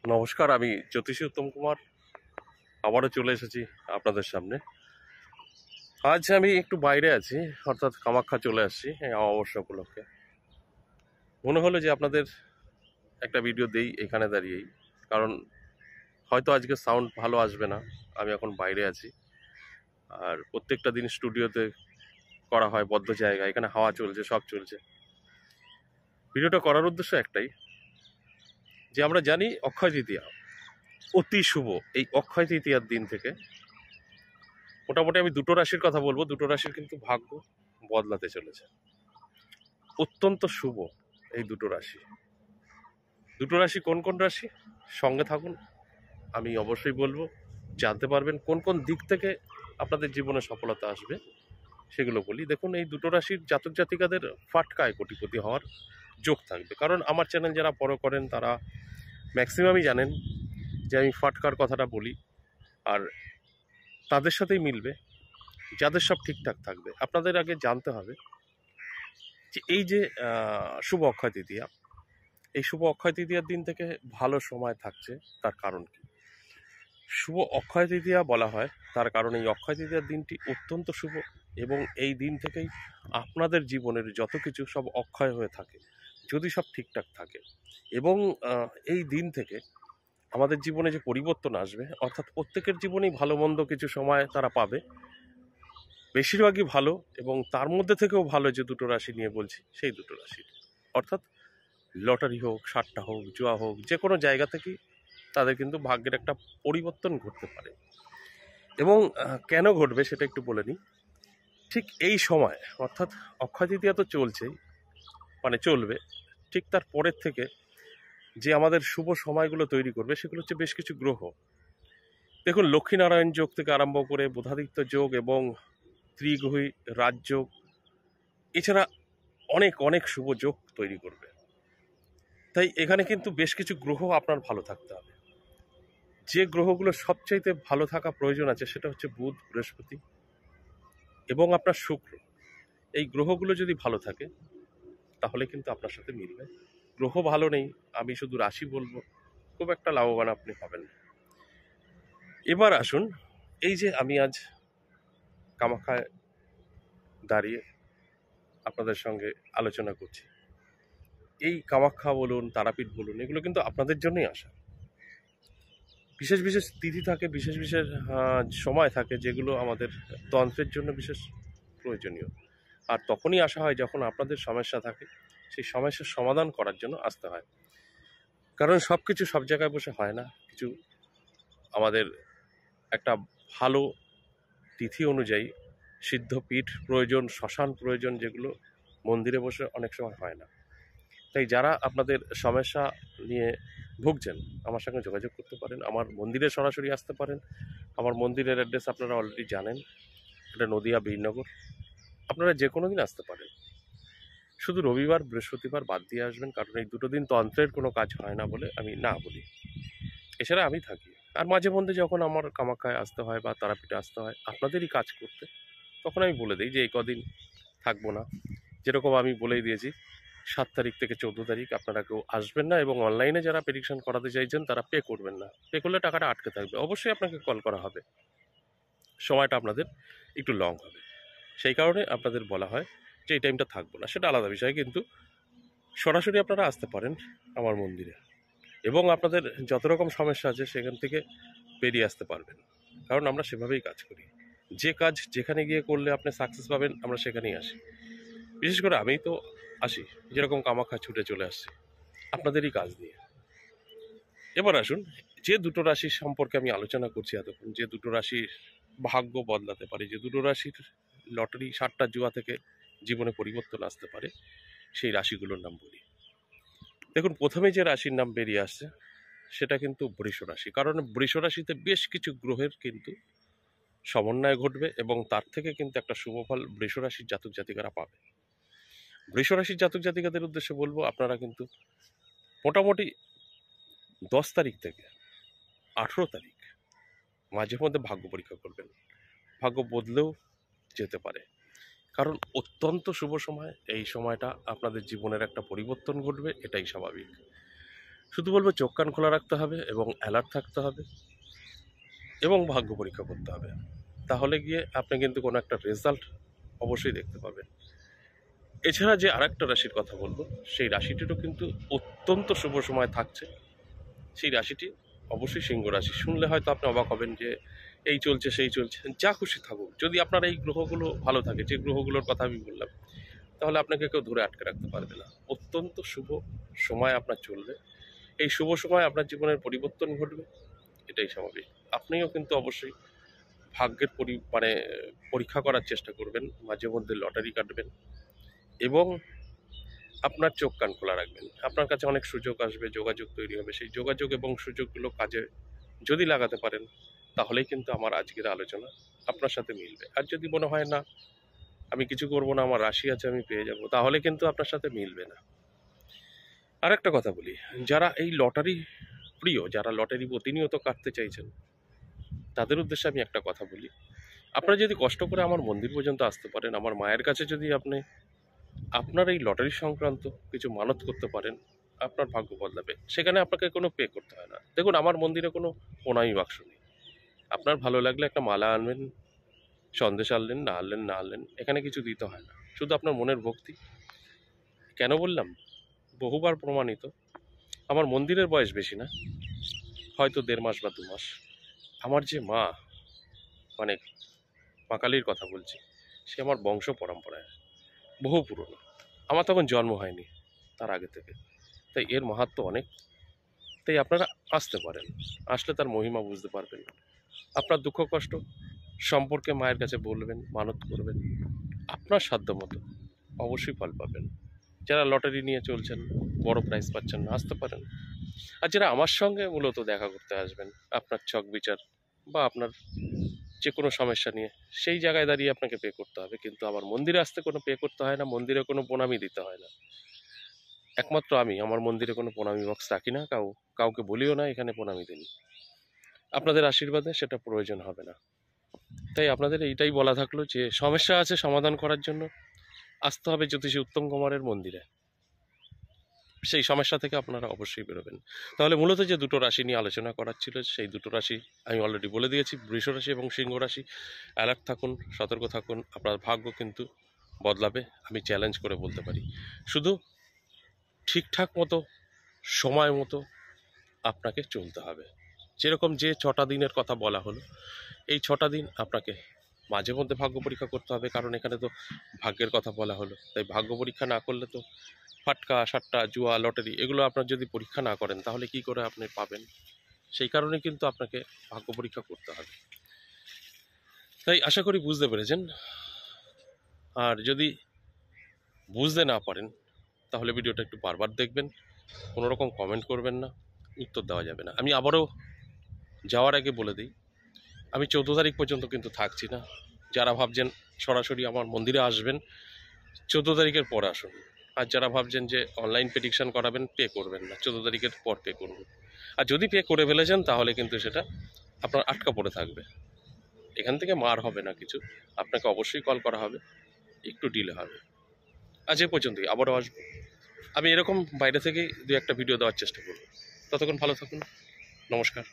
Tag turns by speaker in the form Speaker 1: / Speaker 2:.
Speaker 1: নমস্কার, আমি জ্যোতিষী উত্তম কুমার আবারও চলে এসেছি আপনাদের সামনে। আজ আমি একটু বাইরে আছি, অর্থাৎ কামাখ্যা চলে আসছি এই অমাবস্যা উপলক্ষে। মনে হলো যে আপনাদের একটা ভিডিও দেই এখানে দাঁড়িয়েই, কারণ হয়তো আজকে সাউন্ড ভালো আসবে না, আমি এখন বাইরে আছি। আর প্রত্যেকটা দিন স্টুডিওতে করা হয় বদ্ধ জায়গা, এখানে হাওয়া চলছে, সব চলছে। ভিডিওটা করার উদ্দেশ্য একটাই, যে আমরা জানি অক্ষয় তৃতীয়া অতি শুভ। এই অক্ষয় তৃতীয়ার দিন থেকে মোটামুটি আমি দুটো রাশির কথা বলবো, দুটো রাশির কিন্তু ভাগ্য বদলাতে চলেছে। অত্যন্ত শুভ এই দুটো রাশি। দুটো রাশি কোন কোন রাশি, সঙ্গে থাকুন, আমি অবশ্যই বলবো। জানতে পারবেন কোন কোন দিক থেকে আপনাদের জীবনে সফলতা আসবে, সেগুলো বলি। দেখুন, এই দুটো রাশির জাতক জাতিকাদের ফাটকায় কোটিপতি হওয়ার যোগ থাকবে। কারণ আমার চ্যানেল যারা ফলো করেন তারা ম্যাক্সিমামই জানেন যে আমি ফাটকার কথাটা বলি, আর তাদের সাথেই মিলবে যাদের সব ঠিকঠাক থাকবে। আপনাদের আগে জানতে হবে যে এই যে শুভ অক্ষয় তৃতীয়া, এই শুভ অক্ষয় তৃতীয়ার দিন থেকে ভালো সময় থাকছে। তার কারণ কি? শুভ অক্ষয় তৃতীয়া বলা হয় তার কারণ এই অক্ষয় তৃতীয়ার দিনটি অত্যন্ত শুভ, এবং এই দিন থেকেই আপনাদের জীবনের যত কিছু সব অক্ষয় হয়ে থাকে, যদি সব ঠিকঠাক থাকে। এবং এই দিন থেকে আমাদের জীবনে যে পরিবর্তন আসবে, অর্থাৎ প্রত্যেকের জীবনেই ভালো মন্দ কিছু সময় তারা পাবে, বেশিরভাগই ভালো। এবং তার মধ্যে থেকেও ভালো যে দুটো রাশি নিয়ে বলছি, সেই দুটো রাশি, অর্থাৎ লটারি হোক, সাট্টা হোক, জুয়া হোক, যে কোনো জায়গা থেকেই তাদের কিন্তু ভাগ্যের একটা পরিবর্তন ঘটতে পারে। এবং কেন ঘটবে সেটা একটু বলে নিই। ঠিক এই সময়, অর্থাৎ অক্ষয় তৃতীয়া তো চলছেই, মানে চলবে, ঠিক তার পরের থেকে যে আমাদের শুভ সময়গুলো তৈরি করবে সেগুলো হচ্ছে বেশ কিছু গ্রহ। দেখুন, লক্ষ্মীনারায়ণ যোগ থেকে আরম্ভ করে বুধাদিত্য যোগ এবং ত্রিগ্রহী রাজযোগ, এছাড়া অনেক অনেক শুভ যোগ তৈরি করবে। তাই এখানে কিন্তু বেশ কিছু গ্রহ আপনার ভালো থাকতে হবে। যে গ্রহগুলো সবচাইতে ভালো থাকা প্রয়োজন আছে সেটা হচ্ছে বুধ, বৃহস্পতি এবং আপনার শুক্র। এই গ্রহগুলো যদি ভালো থাকে তাহলে কিন্তু আপনার সাথে মিলবে। গ্রহ ভালো নেই, আমি শুধু রাশি বলবো, খুব একটা লাভবান আপনি হবেন না। এবার আসুন, এই যে আমি আজ কামাখ্যায় দাঁড়িয়ে আপনাদের সঙ্গে আলোচনা করছি, এই কামাখ্যা বলুন, তারাপীঠ বলুন, এগুলো কিন্তু আপনাদের জন্যই আসা। বিশেষ বিশেষ তিথি থাকে, বিশেষ বিশেষ সময় থাকে, যেগুলো আমাদের তন্ত্রের জন্য বিশেষ প্রয়োজনীয়। আর তখনই আসা হয় যখন আপনাদের সমস্যা থাকে, সেই সমস্যার সমাধান করার জন্য আসতে হয়। কারণ সব কিছু সব জায়গায় বসে হয় না, কিছু আমাদের একটা ভালো তিথি অনুযায়ী সিদ্ধপীঠ প্রয়োজন, শ্মশান প্রয়োজন, যেগুলো মন্দিরে বসে অনেক সময় হয় না। তাই যারা আপনাদের সমস্যা নিয়ে ভুগছেন, আমার সঙ্গে যোগাযোগ করতে পারেন, আমার মন্দিরে সরাসরি আসতে পারেন। আমার মন্দিরের অ্যাড্রেস আপনারা অলরেডি জানেন, এটা নদিয়া বীরনগর। আপনারা যে কোনো দিন আসতে পারেন, শুধু রবিবার বৃহস্পতিবার বাদ দিয়ে আসবেন, কারণ এই দুটো দিন তন্ত্রের কোনো কাজ হয় না বলে আমি না বলি। এছাড়া আমি থাকি, আর মাঝে মধ্যে যখন আমার কামাখ্যায় আসতে হয় বা তারাপীঠে আসতে হয় আপনাদেরই কাজ করতে, তখন আমি বলে দিই যে এই কদিন থাকবো না। যেরকম আমি বলেই দিয়েছি 7 তারিখ থেকে 14 তারিখ আপনারা কেউ আসবেন না, এবং অনলাইনে যারা প্রেডিকশন করাতে চাইছেন তারা পে করবেন না। পে করলে টাকাটা আটকে থাকবে, অবশ্যই আপনাকে কল করা হবে, সময়টা আপনাদের একটু লং হবে। সেই কারণে আপনাদের বলা হয় যে এই টাইমটা থাকবো না, সেটা আলাদা বিষয়। কিন্তু সরাসরি আপনারা আসতে পারেন আমার মন্দিরে, এবং আপনাদের যত রকম সমস্যা আছে সেখান থেকে বেরিয়ে আসতে পারবেন। কারণ আমরা সেভাবেই কাজ করি, যে কাজ যেখানে গিয়ে করলে আপনি সাকসেস পাবেন আমরা সেখানেই আসি। বিশেষ করে আমি তো আসি, যেরকম কামাখ্যা ছুটে চলে আসছি আপনাদেরই কাজ নিয়ে। এবার আসুন, যে দুটো রাশির সম্পর্কে আমি আলোচনা করছি এতক্ষণ, যে দুটো রাশির ভাগ্য বদলাতে পারে, যে দুটো রাশির লটারি, সাট্টা, জুয়া থেকে জীবনে পরিবর্তন আসতে পারে, সেই রাশিগুলোর নাম বলি। দেখুন, প্রথমে যে রাশির নাম বেরিয়ে আসছে সেটা কিন্তু বৃষ রাশি। কারণ বৃষ রাশিতে বেশ কিছু গ্রহের কিন্তু সমন্বয় ঘটবে, এবং তার থেকে কিন্তু একটা শুভফল বৃষ রাশির জাতক জাতিকারা পাবে। বৃষ রাশির জাতক জাতিকাদের উদ্দেশ্যে বলবো, আপনারা কিন্তু মোটামুটি 10 তারিখ থেকে 18 তারিখ মাঝে মধ্যে ভাগ্য পরীক্ষা করবেন। ভাগ্য বদলেও যেতে পারে, কারণ অত্যন্ত শুভ সময়। এই সময়টা আপনাদের জীবনের একটা পরিবর্তন ঘটবে, এটাই স্বাভাবিক। শুধু বলবো চোখ কান খোলা রাখতে হবে এবং অ্যালার্ট থাকতে হবে এবং ভাগ্য পরীক্ষা করতে হবে। তাহলে গিয়ে আপনি কিন্তু কোনো একটা রেজাল্ট অবশ্যই দেখতে পাবেন। এছাড়া যে আরেকটা রাশির কথা বলবো, সেই রাশিটিরও কিন্তু অত্যন্ত শুভ সময় থাকছে। সেই রাশিটি অবশ্যই সিংহ রাশি। শুনলে হয়তো আপনি অবাক হবেন যে এই চলছে সেই চলছে, যা খুশি থাকুক, যদি আপনার এই গ্রহগুলো ভালো থাকে, যে গ্রহগুলোর কথা আমি বললাম, তাহলে আপনাকে কেউ ধরে আটকে রাখতে পারবে না। অত্যন্ত শুভ সময় আপনার চলবে। এই শুভ সময় আপনার জীবনের পরিবর্তন ঘটবে, এটাই স্বাভাবিক। আপনিও কিন্তু অবশ্যই ভাগ্যের পরীক্ষা করার চেষ্টা করবেন, মাঝে মধ্যে লটারি কাটবেন এবং আপনার চোখ কান খোলা রাখবেন। আপনার কাছে অনেক সুযোগ আসবে, যোগাযোগ তৈরি হবে। সেই যোগাযোগ এবং সুযোগগুলো কাজে যদি লাগাতে পারেন, তাহলেই কিন্তু আমার আজকের আলোচনা আপনার সাথে মিলবে। আর যদি মনে হয় না আমি কিছু করব না, আমার রাশি আছে আমি পেয়ে যাব, তাহলে কিন্তু আপনার সাথে মিলবে না। আর একটা কথা বলি, যারা এই লটারি প্রিয়, যারা লটারি প্রতিনিয়ত কাটতে চাইছেন, তাদের উদ্দেশ্যে আমি একটা কথা বলি। আপনারা যদি কষ্ট করে আমার মন্দির পর্যন্ত আসতে পারেন, আমার মায়ের কাছে যদি আপনি আপনার এই লটারি সংক্রান্ত কিছু মানত করতে পারেন, আপনার ভাগ্য বদলাবে। সেখানে আপনাকে কোনো পে করতে হয় না। দেখুন, আমার মন্দিরে কোনো প্রণামী বাক্স নেই। আপনার ভালো লাগলে একটা মালা আনবেন, সন্দেশ আনলেন, না আনলেন, এখানে কিছু দিতে হয় না। শুধু আপনার মনের ভক্তি। কেন বললাম? বহুবার প্রমাণিত। আমার মন্দিরের বয়স বেশি না, হয়তো 1.5 মাস বা 2 মাস। আমার যে মা, মানে মা কালীর কথা বলছি, সে আমার বংশ পরম্পরায় বহু পুরনো। আমার তখন জন্ম হয়নি, তার আগে থেকে। তাই এর মাহাত্ম্য অনেক। তাই আপনারা আসতে পারেন, আসলে তার মহিমা বুঝতে পারবেন। আপনার দুঃখ কষ্ট সম্পর্কে মায়ের কাছে বলবেন, মানত করবেন, আপনার সাধ্য মতো অবশ্যই ফল পাবেন। যারা লটারি নিয়ে চলছেন, বড় প্রাইজ পাচ্ছেন না, আসতে পারেন। আর যারা আমার সঙ্গে মূলত দেখা করতে আসবেন, আপনার ছক বিচার বা আপনার যে কোনো সমস্যা নিয়ে, সেই জায়গায় দাঁড়িয়ে আপনাকে পে করতে হবে। কিন্তু আমার মন্দিরে আসতে কোনো পে করতে হয় না, মন্দিরে কোনো প্রণামী দিতে হয় না। একমাত্র আমি আমার মন্দিরে কোনো প্রণামী বক্স রাখি না, কাউকে বলিও না এখানে প্রণামী দিন। আপনাদের আশীর্বাদে সেটা প্রয়োজন হবে না। তাই আপনাদের এইটাই বলা থাকলো যে সমস্যা আছে সমাধান করার জন্য আসতে হবে জ্যোতিষী উত্তম কুমারের মন্দিরে। সেই সমস্যা থেকে আপনারা অবশ্যই বেরোবেন। তাহলে মূলত যে দুটো রাশি নিয়ে আলোচনা করার ছিল, সেই দুটো রাশি আমি অলরেডি বলে দিয়েছি, বৃষ রাশি এবং সিংহ রাশি। অ্যালার্ট থাকুন, সতর্ক থাকুন, আপনার ভাগ্য কিন্তু বদলাবে, আমি চ্যালেঞ্জ করে বলতে পারি। শুধু ঠিকঠাক মতো, সময় মতো আপনাকে চলতে হবে। যেরকম যে 6টা দিনের কথা বলা হলো, এই 6টা দিন আপনাকে মাঝে মধ্যে ভাগ্য পরীক্ষা করতে হবে, কারণ এখানে তো ভাগ্যের কথা বলা হলো। তাই ভাগ্য পরীক্ষা না করলে তো ফাটকা, সাট্টা, জুয়া, লটারি এগুলো আপনার যদি পরীক্ষা না করেন, তাহলে কি করে আপনি পাবেন? সেই কারণে কিন্তু আপনাকে ভাগ্য পরীক্ষা করতে হবে। তাই আশা করি বুঝতে পেরেছেন। আর যদি বুঝতে না পারেন, তাহলে ভিডিওটা একটু বারবার দেখবেন, কোনো রকম কমেন্ট করবেন না, উত্তর দেওয়া যাবে না। আমি আবারও যাওয়ার আগে বলে দিই, আমি 14 তারিখ পর্যন্ত কিন্তু থাকছি না। যারা ভাবছেন সরাসরি আমার মন্দিরে আসবেন, 14 তারিখের পর আসুন। আর যারা ভাবছেন যে অনলাইন প্রেডিকশন করাবেন, পে করবেন না, 14 তারিখের পর পে করুন। আর যদি পে করে ফেলেছেন, তাহলে কিন্তু সেটা আপনার আটকা পড়ে থাকবে। এখান থেকে মার হবে না কিছু, আপনাকে অবশ্যই কল করা হবে, একটু ডিলে হবে। আজ এ পর্যন্তই, আবারও আসবো। আমি এরকম বাইরে থেকেই 2-1টা ভিডিও দেওয়ার চেষ্টা করব। ততক্ষণ ভালো থাকুন, নমস্কার।